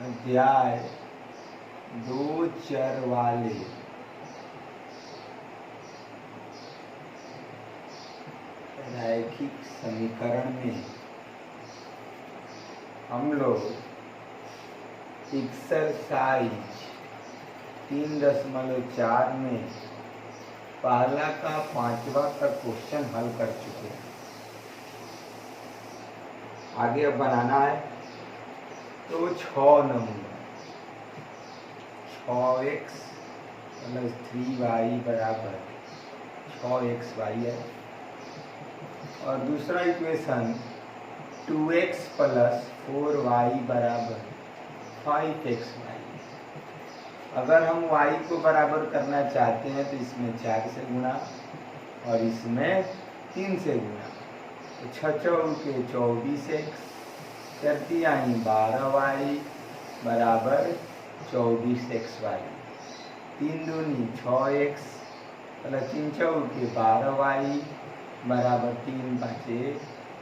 अध्याय दो चर वाले रैखिक समीकरण में हम लोग एक्सरसाइज 3.4 में पहला का 5वां तक क्वेश्चन हल कर चुके हैं। आगे अब बनाना है तो 6 नंबर 6x + 3y बराबर 6xy है और दूसरा इक्वेशन 2x + 4y बराबर 5xy। अगर हम y को बराबर करना चाहते हैं तो इसमें 4 से गुणा और इसमें 3 से गुणा, तो 6 चौके 24x, 4 12y बराबर 24xy, 3 दूनी 6x + 3 चौके 12y बराबर 3 5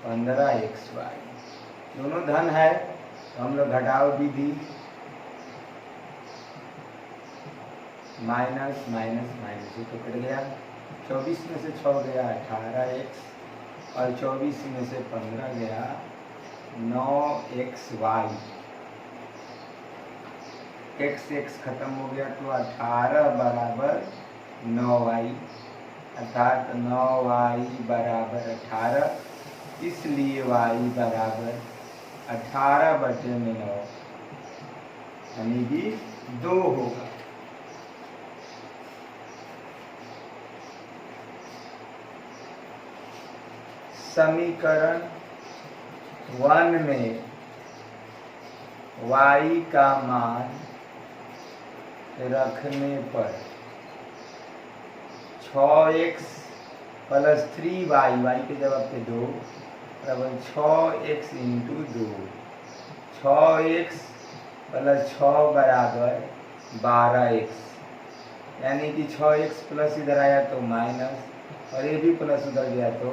15xy। दोनों धन है तो हम लोग घटाव विधि माइनस माइनस माइनस तो कट गया। 24 में से 6 गया 18x और 24 में से 15 गया 9xy। x खत्म हो गया तो 18 बराबर 9y, अर्थात 9y बराबर 18, इसलिए y बराबर 18/9 यानी कि 2 होगा। समीकरण 1 में y का मान रखने पर 6x + 3y, y के जगह पे 2 बराबर 6x × 2, 6x + 6 बराबर 12x, यानी कि 6x प्लस इधर आया तो माइनस और ये भी प्लस उधर गया तो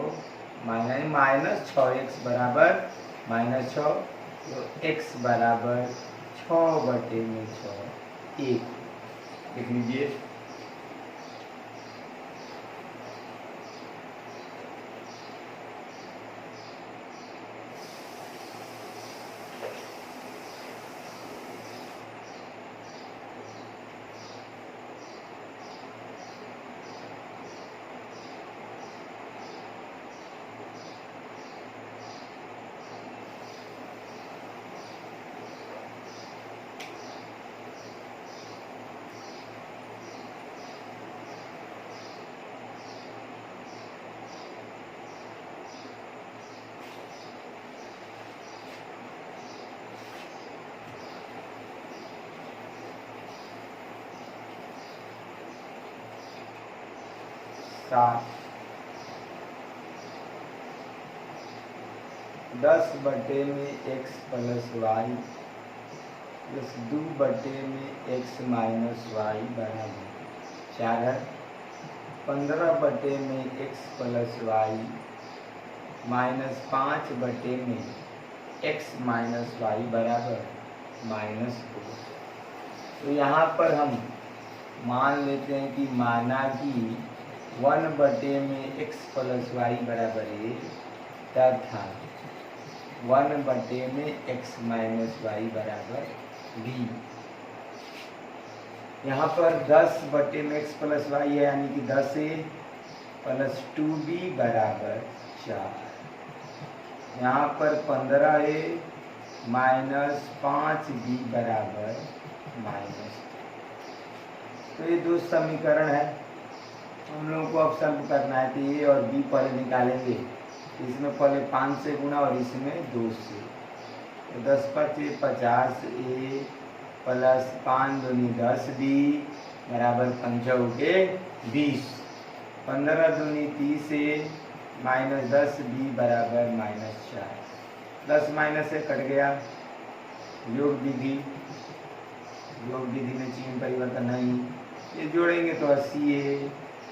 माइनस 6x बराबर -6, तो x बराबर 6/6 1 लिख लीजिए। सात 10/x + y + 2/x - y बराबर 4 है। 15/x + y - 5/x - y बराबर -2। तो यहाँ पर हम मान लेते हैं कि माना कि 1/x + y बराबर a तथा 1/x - y बराबर b। यहाँ पर 10/x + y है यानी कि 10a + 2b बराबर 4। यहाँ पर 15a - 5b बराबर -2। तो ये दो समीकरण है, हम लोगों को अब सॉल्व करना है। तो ए और बी पहले निकालेंगे, इसमें पहले 5 से गुणा और इसमें 2 से, तो 10 × 5 = 50a + 5 दूनी 10b बराबर 5 चौके 20, 15 दूनी 30a - 10b बराबर -4। 10 माइनस से कट गया। योग विधि में चिन्ह परिवर्तन नहीं, ये जोड़ेंगे तो 80a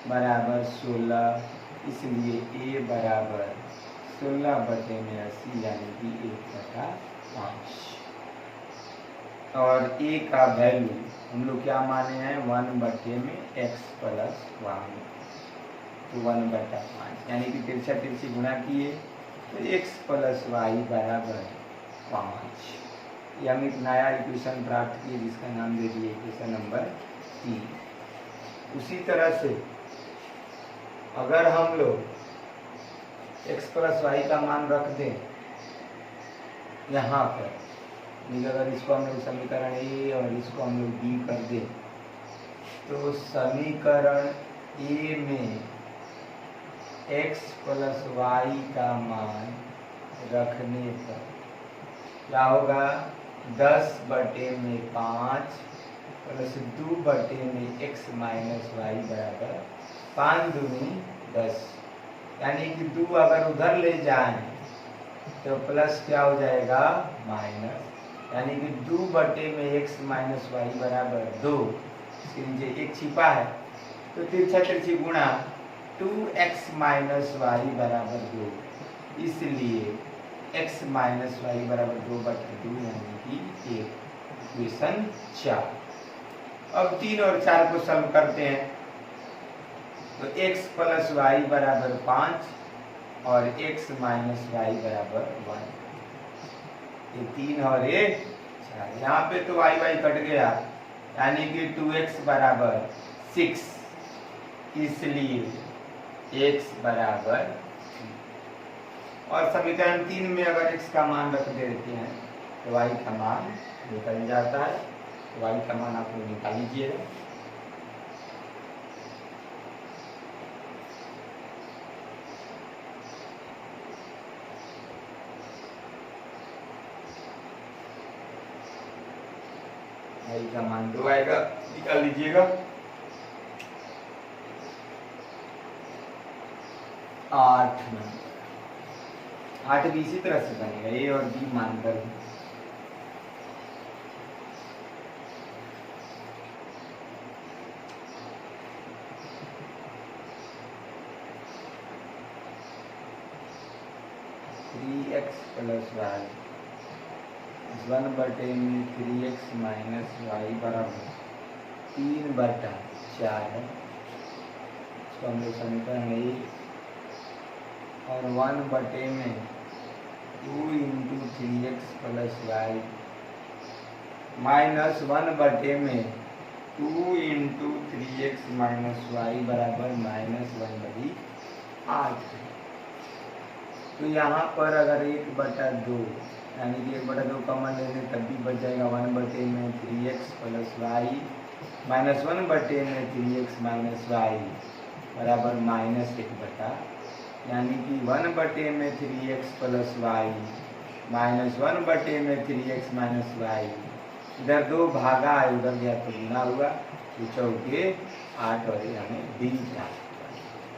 बराबर 16, इसलिए a बराबर 16/80 यानी कि 1/5। और ए का वैल्यू हम लोग क्या माने हैं 1/x प्लस 1, तो 1/5 यानी कि तिरछा तिरछी गुणा किए तो x प्लस वाई बराबर 5। ये हम एक नया इक्वेशन प्राप्त किए जिसका नाम दे दिए इक्वेशन नंबर 3। उसी तरह से अगर हम लोग x प्लस वाई का मान रख दें यहाँ पर, अगर इसको हम लोग समीकरण ए और इसको हम लोग बी कर दें तो समीकरण ए में x प्लस वाई का मान रखने पर क्या होगा 10/5 प्लस 2/x माइनस वाई बराबर 5 दूनी 10, यानी कि 2 अगर उधर ले जाएं तो प्लस क्या हो जाएगा माइनस, यानी कि 2/x माइनस वाई बराबर 2। इसके नीचे एक छिपा है तो तिरछा तिरछी गुणा 2x माइनस वाई बराबर 2, इसलिए x माइनस वाई बराबर 2/2 यानी कि 1। इक्वेशन 4। अब 3 और 4 को सॉल्व करते हैं तो x प्लस वाई बराबर 5 और x माइनस वाई बराबर 1। ये 3 और 1 4, यहाँ पे तो वाई वाई कट गया यानी कि 2x बराबर 6, इसलिए x बराबर 3। और समीकरण 3 में अगर x का मान रख देते हैं तो y का मान निकल जाता है। तो y का मान आप लोग निकाल लीजिएगा। y का मान 2 आएगा, निकाल लीजिएगा। 8 नंबर 8 भी इसी तरह से बनेगा, ए और बी मानकर। x प्लस वाई 1/3 में 3x माइनस वाई बराबर 3/4 है। इसको हम लोग समीकरण ए और 1/3 में 2 × 3x प्लस वाई माइनस 1/3 में 2 × 3x माइनस वाई बराबर -1/8। तो यहाँ पर अगर 1/2 यानी कि 1/2 कॉमन ले लें तब भी बच जाएगा 1/3 में 3x प्लस वाई माइनस 1/3 में 3x माइनस वाई बराबर -1/, यानी कि 1/3 में 3x प्लस वाई माइनस 1/3 में 3x माइनस वाई, इधर 2 भागा है उधर गया तो गुना हुआ, तो चौके 8 और हमें डी प्राप्त।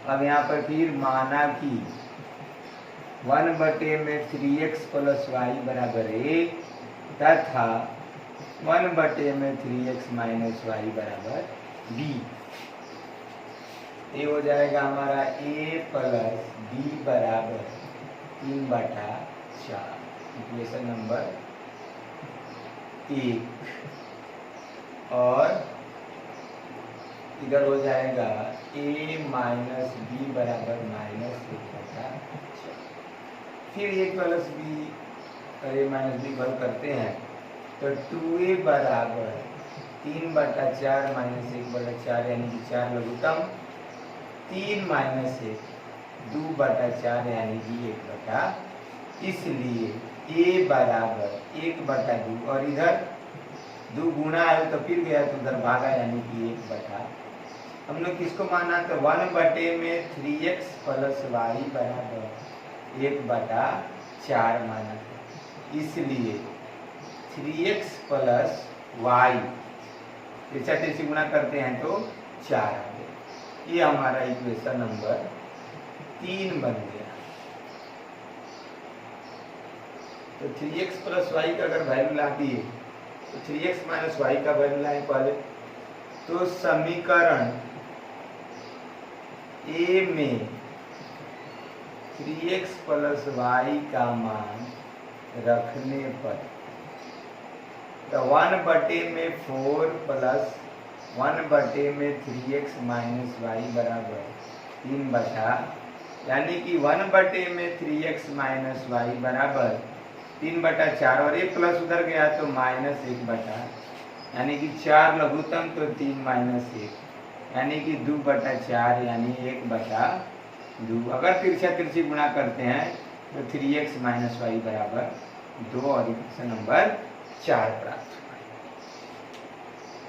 अब यहाँ पर फिर माना कि 1/3 में 3x प्लस वाई बराबर 1 तथा 1/3 में 3x माइनस वाई बराबर b। ये हो जाएगा हमारा a प्लस b बराबर 3/4, इक्वेशन नंबर 1। और इधर हो जाएगा a माइनस b बराबर -1/4। फिर a प्लस b और a माइनस b हल करते हैं तो 2a बराबर 3/4 माइनस 1/4 यानी कि 4 लघुत्तम, 3 माइनस 1 2/4 यानी कि 1/, इसलिए a बराबर 1/2 और इधर 2 गुना है तो फिर गया तो उधर भागा यानी कि 1/। हम लोग किसको माना तो 1/3 में 3x प्लस वाई बराबर 1/4 माना, इसलिए 3x प्लस वाई तिरछा तिरछी गुणा करते हैं तो 4 आ गया। ये हमारा इक्वेशन नंबर 3 बन गया। तो 3x प्लस वाई का अगर वैल्यू ला दिए तो 3x माइनस वाई का वैल्यू लाए पहले, तो समीकरण ए में 3x प्लस वाई का मान रखने पर तो 1/4 प्लस 1/3x - y बराबर 3 यानी कि 1/3x - y बराबर 3/4 और ये प्लस उधर गया तो -1 यानी कि 4 लघुत्तम तो 3 - 1 यानी कि 2/4 यानी 1/2। अगर तिरछा तिरछी गुणा करते हैं तो 3x - y बराबर 2 और इक्वेशन नंबर 4 प्राप्त होगा।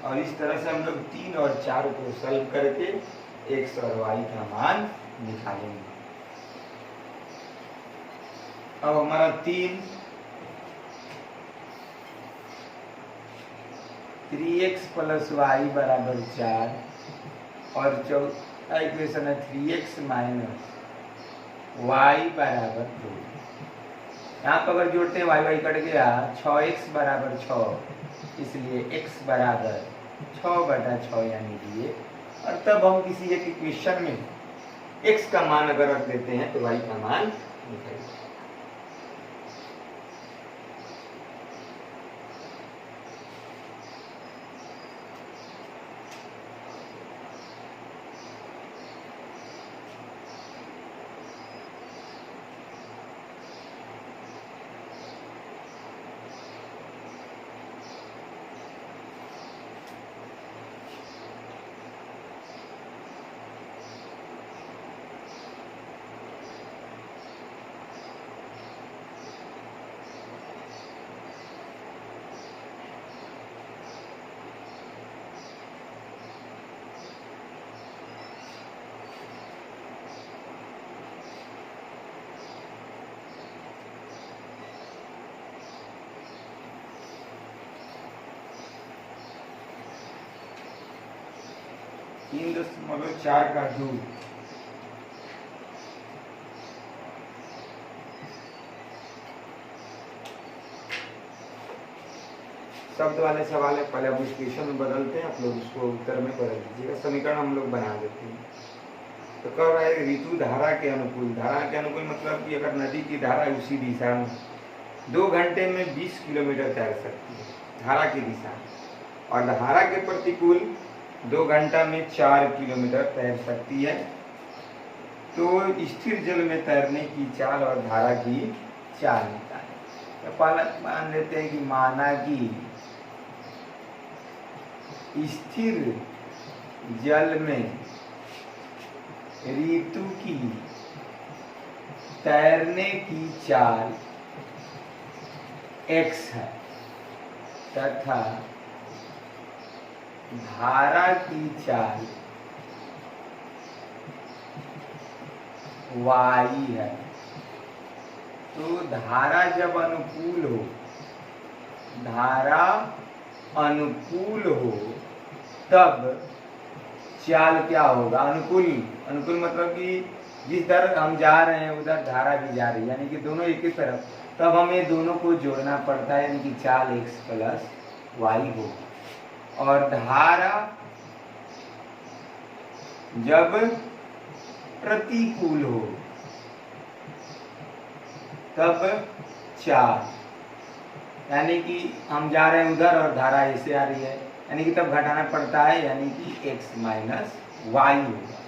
और इस तरह से हम लोग 3 और 4 को सॉल्व करके x और y का मान निकालेंगे। अब हमारा 3x + y बराबर 4 और चौथा इक्वेशन है 3x - y बराबर 2। यहाँ पर अगर जोड़ते हैं y कट गया 6x बराबर 6 इसलिए x बराबर 6/6 यानी कि ये। और तब हम किसी एक इक्वेशन में x का मान अगर रख देते हैं तो y का मान निकलेगा। तीन 3.4 का 2 शब्द वाले सवाल है। पहले अब इक्वेशन में बदलते हैं, आप लोग उसको उत्तर में बदल दीजिएगा। समीकरण हम लोग बना देते हैं। तो कह रहा है ऋतु धारा के अनुकूल। धारा के अनुकूल मतलब कि अगर नदी की धारा उसी दिशा में 2 घंटे में 20 किलोमीटर तैर सकती है धारा की दिशा, और धारा के प्रतिकूल 2 घंटा में 4 किलोमीटर तैर सकती है। तो स्थिर जल में तैरने की चाल और धारा की चाल निकालें। तो पहले मान लेते हैं कि माना कि स्थिर जल में ऋतु की तैरने की चाल x है तथा धारा की चाल y है। तो धारा जब अनुकूल हो, धारा अनुकूल हो तब चाल क्या होगा? अनुकूल। अनुकूल मतलब कि जिस तरफ हम जा रहे हैं उधर धारा भी जा रही है, यानी कि दोनों एक ही तरफ, तब हमें दोनों को जोड़ना पड़ता है, यानी कि चाल x + y हो। और धारा जब प्रतिकूल हो तब चाल, यानी कि हम जा रहे हैं उधर और धारा ऐसे आ रही है, यानी कि तब घटाना पड़ता है, यानी कि x - y होगा।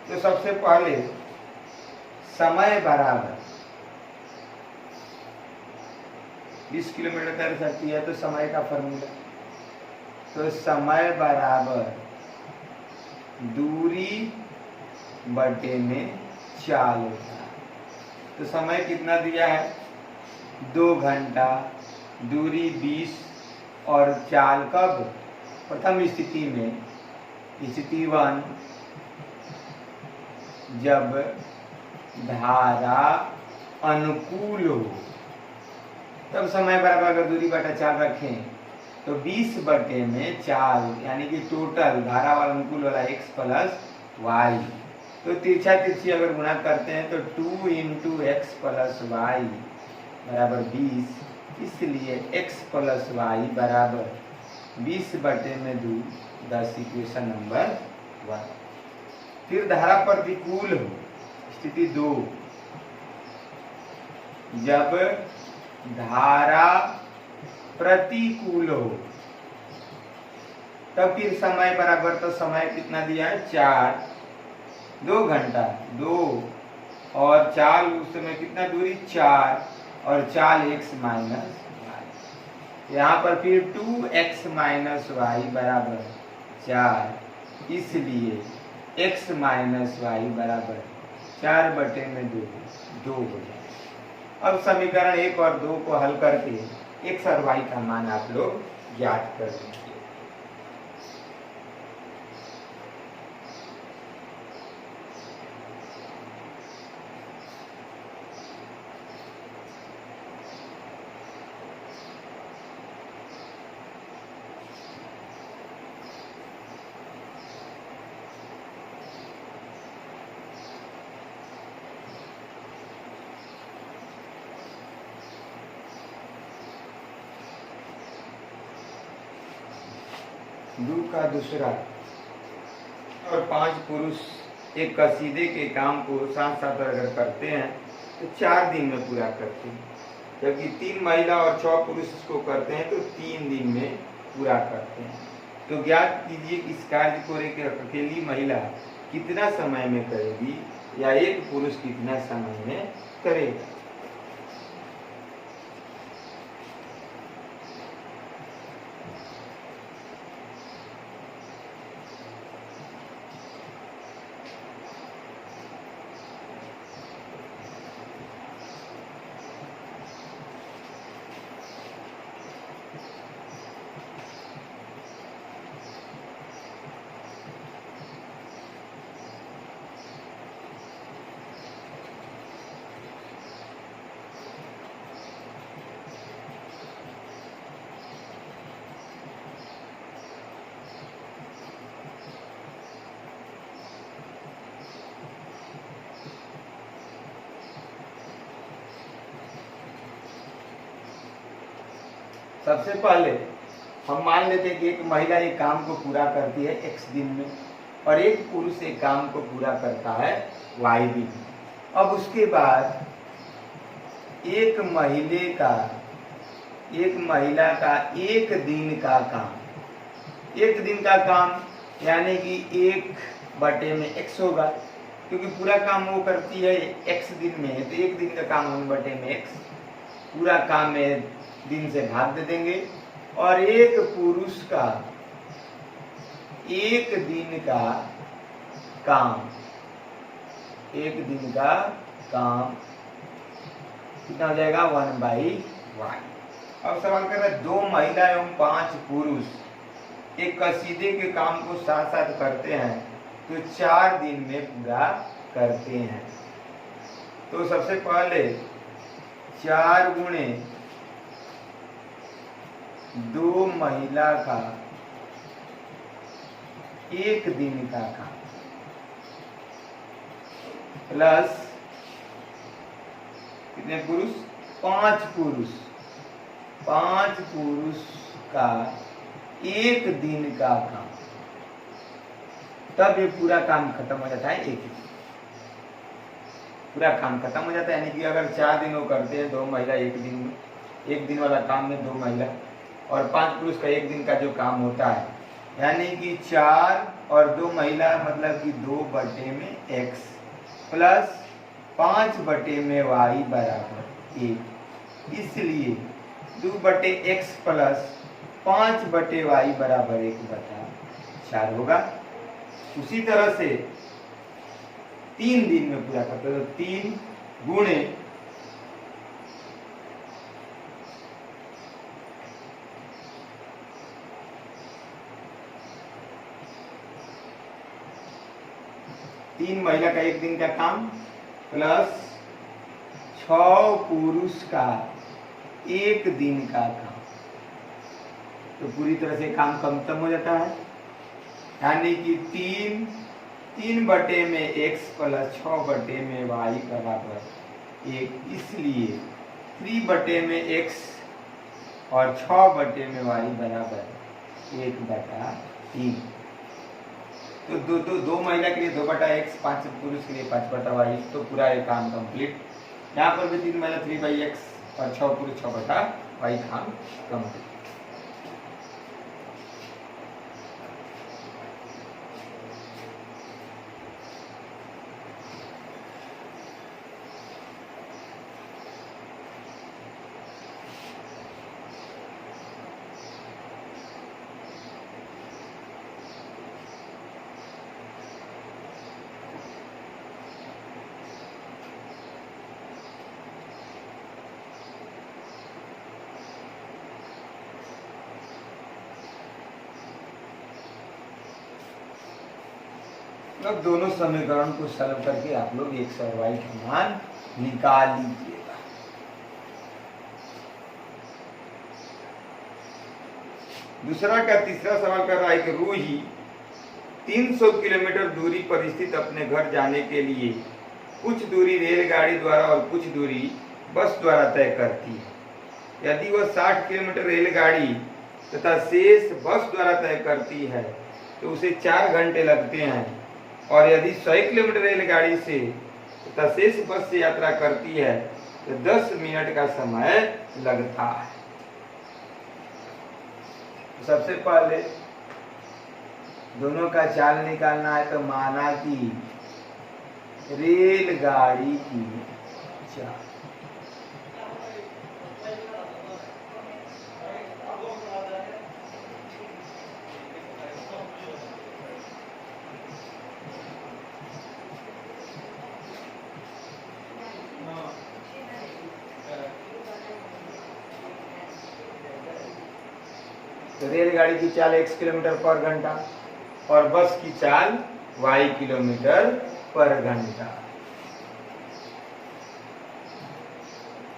तो सबसे पहले समय बराबर 20 किलोमीटर तैर सकती है, तो समय का फॉर्मूला, तो समय बराबर दूरी बटे में चाल होता है। तो समय कितना दिया है? 2 घंटा, दूरी 20 और चाल कब? प्रथम स्थिति में, स्थिति 1 जब धारा अनुकूल हो, तब समय बराबर अगर दूरी बटा चाल रखें तो 20 बटे में चाल, यानी कि टोटल धारा वाला अनुकूल वाला x + y। तो तिरछा तिरछी अगर गुणा करते हैं तो 2 × x + y बराबर 20, इसलिए x + y बराबर 20 बटे में 2 10 इक्वेशन नंबर 1। फिर धारा प्रतिकूल हो, स्थिति 2 जब धारा प्रतिकूल हो, तब फिर समय बराबर, तो समय कितना दिया है 4, 2 घंटा 2 और 4 उस समय कितना दूरी 4 और 4 x माइनस वाई। यहाँ पर फिर 2x माइनस वाई बराबर 4, इसलिए x माइनस वाई बराबर 4/2 2 हो जाए। अब समीकरण 1 और 2 को हल करके x और y का मान आप लोग ज्ञात कर लीजिए। दो का दूसरा और 5 पुरुष एक कसीदे के काम को साथ साथ अगर करते हैं तो 4 दिन में पूरा करते हैं, जबकि 3 महिला और 6 पुरुष इसको करते हैं तो 3 दिन में पूरा करते हैं। तो ज्ञात कीजिए इस कार्य को अकेली महिला कितना समय में करेगी या एक पुरुष कितना समय में करेगा। सबसे पहले हम मान लेते हैं कि एक महिला एक काम को पूरा करती है x दिन में और एक पुरुष एक काम को पूरा करता है y दिन में। अब उसके बाद एक महिला का एक दिन का काम, एक दिन का काम यानी कि 1/x होगा, क्योंकि पूरा काम वो करती है x दिन में, तो एक दिन का काम 1/x, पूरा काम में दिन से भाग दे देंगे। और एक पुरुष का एक दिन का काम, एक दिन का काम कितना हो जाएगा 1/y। अब सवाल कर रहे हैं 2 महिला एवं 5 पुरुष एक कसीदे के काम को साथ साथ करते हैं तो 4 दिन में पूरा करते हैं। तो सबसे पहले 4 गुणे 2 महिला का एक दिन का काम प्लस कितने पुरुष 5 पुरुष, 5 पुरुष का एक दिन का काम, तब ये पूरा काम खत्म हो जाता है। एक पूरा काम खत्म हो जाता है, यानी कि अगर 4 दिन वो करते हैं 2 महिला एक दिन में, एक दिन वाला काम में 2 महिला और 5 पुरुष का एक दिन का जो काम होता है, यानी कि 4 और 2 महिला मतलब कि 2/x प्लस 5/y बराबर 1, इसलिए 2/x प्लस 5/y बराबर 1/4 होगा। उसी तरह से 3 दिन में पूरा करते हैं, तो 3 गुणे 3 महिला का एक दिन का काम प्लस 6 पुरुष का एक दिन का काम, तो पूरी तरह से काम खत्म हो जाता है, यानी कि 3/x प्लस 6/y बराबर 1, इसलिए 3/x और 6/y बराबर 1/3। तो दो महिला के लिए 2/x, 5 पुरुष के लिए 5/y, तो पूरा ये काम कंप्लीट। यहाँ पर भी 3 महिला 3/x और 6 पुरुष 6/y काम कंप्लीट। अब दोनों समीकरण को सॉल्व करके आप लोग x और y का मान निकाल लीजिएगा। दूसरा का तीसरा सवाल कर रहा है कि रूही 300 किलोमीटर दूरी पर स्थित अपने घर जाने के लिए कुछ दूरी रेलगाड़ी द्वारा और कुछ दूरी बस द्वारा तय करती है। यदि वह 60 किलोमीटर रेलगाड़ी तथा शेष बस द्वारा तय करती है तो उसे 4 घंटे लगते हैं, और यदि 100 किलोमीटर रेलगाड़ी से तथा शेष बस से यात्रा करती है तो 10 मिनट का समय लगता है। सबसे पहले दोनों का चाल निकालना है, तो माना कि रेलगाड़ी की चाल तो रेलगाड़ी की चाल x किलोमीटर पर घंटा और बस की चाल y किलोमीटर पर घंटा।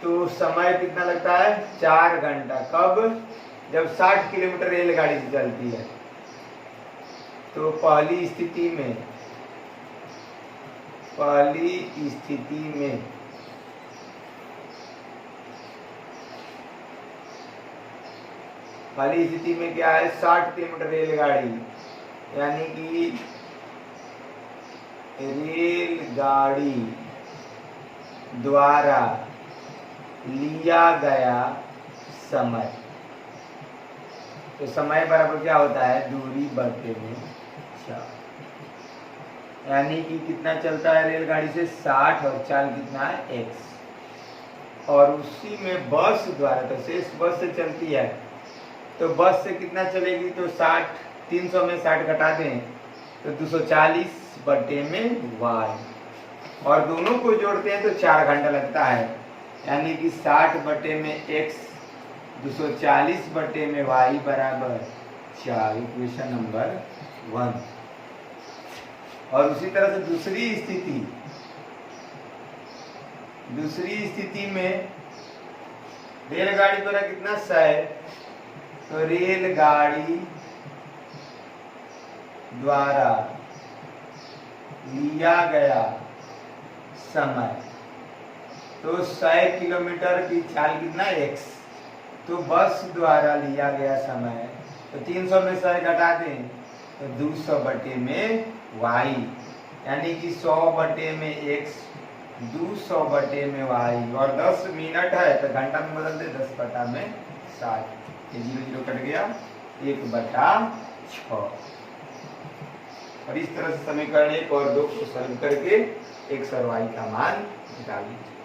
तो समय कितना लगता है? 4 घंटा। कब? जब 60 किलोमीटर रेलगाड़ी से चलती है। तो पहली स्थिति में क्या है? 60 किलोमीटर रेलगाड़ी, यानी कि रेलगाड़ी द्वारा लिया गया समय। तो समय बराबर क्या होता है? दूरी बटे में 4, यानी कि कितना चलता है रेलगाड़ी से? 60, और चाल कितना है? x। और उसी में बस द्वारा, तो शेष बस से चलती है, तो बस से कितना चलेगी? तो 60, 300 में 60 घटा दें तो 240 बटे में y, और दोनों को जोड़ते हैं तो 4 घंटा लगता है, यानी कि 60 बटे में x, 240 बटे में y बराबर 4। Equation number 1। और उसी तरह से दूसरी स्थिति में रेलगाड़ी द्वारा कितना 100, तो रेलगाड़ी द्वारा लिया गया समय, तो 100 किलोमीटर की चाल कितना? x। तो बस द्वारा लिया गया समय, तो 300 में 100 घटा दें तो 200 बटे में y, यानी कि 100 बटे में x, 200 बटे में y, और 10 मिनट है तो घंटा में बदल दे, 10 बटा में 60। ये 0 0 कट गया, 1/6। और इस तरह से समीकरण 1 और 2 को सॉल्व करके x और y का मान निकाल लीजिए।